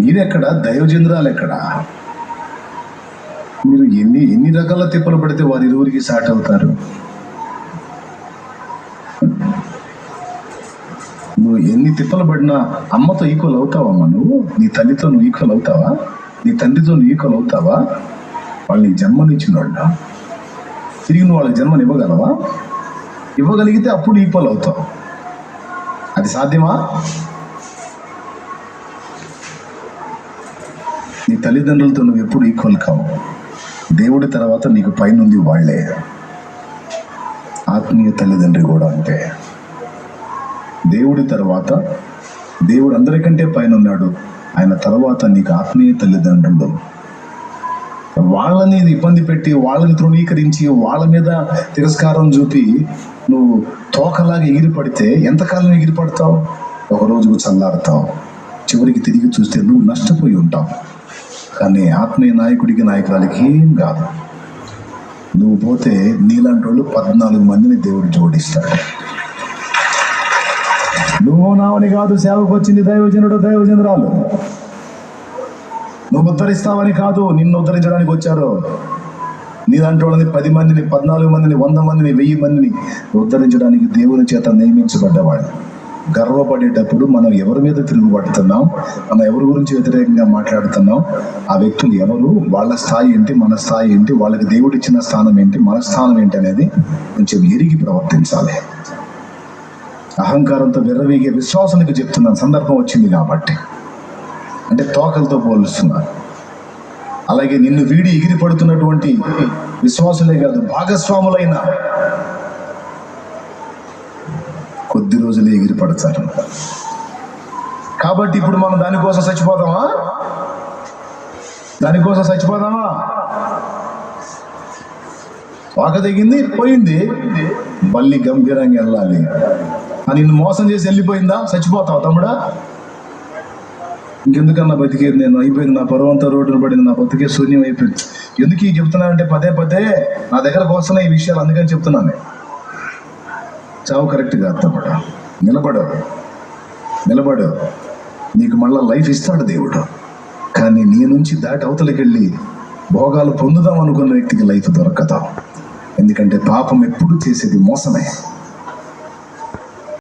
మీరెక్కడ, దైవజనురాలు ఎక్కడ? మీరు ఎన్ని రకాల తిప్పలు పడితే వారి ఇరువురికి సాట్ అవుతారు. నువ్వు ఎన్ని తిప్పలు పడినా అమ్మతో ఈక్వల్ అవుతావమ్మా? నువ్వు నీ తల్లితో నువ్వు ఈక్వల్ అవుతావా? నీ తండ్రితో నువ్వు ఈక్వల్ అవుతావా? వాళ్ళని జన్మనిచ్చిన వాళ్ళ తిరిగి నువ్వు వాళ్ళకి జన్మని ఇవ్వగలవా? ఇవ్వగలిగితే అప్పుడు ఈక్వల్ అవుతావు. అది సాధ్యమా? నీ తల్లిదండ్రులతో నువ్వు ఎప్పుడు ఈక్వల్ కావు. దేవుడి తర్వాత నీకు పైనుంది వాళ్ళే. ఆత్మీయ తల్లిదండ్రి కూడా అంతే. దేవుడి తర్వాత దేవుడు అందరికంటే పైన ఉన్నాడు. ఆయన తర్వాత నీకు ఆత్మీయ తల్లిదండ్రులు. వాళ్ళని ఇబ్బంది పెట్టి, వాళ్ళని తృణీకరించి, వాళ్ళ మీద తిరస్కారం చూపి నువ్వు తోకలాగా ఎగిరిపడితే ఎంతకాలం ఎగిరిపడతావు? ఒక రోజుకు చల్లారుతావు. చివరికి తిరిగి చూస్తే నువ్వు నష్టపోయి ఉంటావు. కానీ ఆత్మీయ నాయకుడికి, నాయకురాలికి ఏం కాదు. నువ్వు పోతే నీలాంటి వాళ్ళు 14 మందిని దేవుడు జోడిస్తాడు. నువ్వు నావని కాదు సేవకు వచ్చింది దైవజనుడు, దైవజనురాలు. నువ్వు ఉద్ధరిస్తావని కాదు నిన్ను ఉద్ధరించడానికి వచ్చారు. నీలాంటి వాళ్ళని 10 మందిని, 14 మందిని, 100 మందిని, 1000 మందిని ఉద్ధరించడానికి దేవుని చేత నియమించబడ్డవాడు. గర్వపడేటప్పుడు మనం ఎవరి మీద తిరుగుబడుతున్నాం, మనం ఎవరి గురించి వ్యతిరేకంగా మాట్లాడుతున్నాం, ఆ వ్యక్తులు ఎవరు, వాళ్ళ స్థాయి ఏంటి, మన స్థాయి ఏంటి, వాళ్ళకి దేవుడు ఇచ్చిన స్థానం ఏంటి, మన స్థానం ఏంటి అనేది కొంచెం ఎరిగి ప్రవర్తించాలి. అహంకారంతో విర్రవీగే విశ్వాసానికి చెప్తున్నాను, సందర్భం వచ్చింది కాబట్టి. అంటే తోకలతో పోలుస్తున్నారు. అలాగే నిన్ను వీడి ఎగిరి పడుతున్నటువంటి విశ్వాసులే కాదు, భాగస్వాములైన కొద్ది రోజులే ఎగిరి పడతారు. కాబట్టి ఇప్పుడు మనం దానికోసం చచ్చిపోదామా? వాక తెగింది, పోయింది, మళ్ళీ గంభీరంగా వెళ్ళాలి. నిన్ను మోసం చేసి వెళ్ళిపోయిందా? చచ్చిపోతావు తమ్ముడా. ఇంకెందుకన్నా బతికేది? నేను అయిపోయింది, నా పరువంతా రోడ్డును పడింది, నా బతికే శూన్యం అయిపోయింది. ఎందుకు ఈ చెప్తున్నానంటే పదే నా దగ్గరకు వస్తున్నాయి ఈ విషయాలు, అందుకని చెప్తున్నాను. చావు కరెక్ట్ కాదు తమ్ముడు. నిలబడు. నీకు మళ్ళా లైఫ్ ఇస్తాడు దేవుడు. కానీ నీ నుంచి దాటి అవతలకి వెళ్ళి భోగాలు పొందుదాం అనుకున్న వ్యక్తికి లైఫ్ దొరకదు. ఎందుకంటే పాపం ఎప్పుడు చేసేది మోసమే.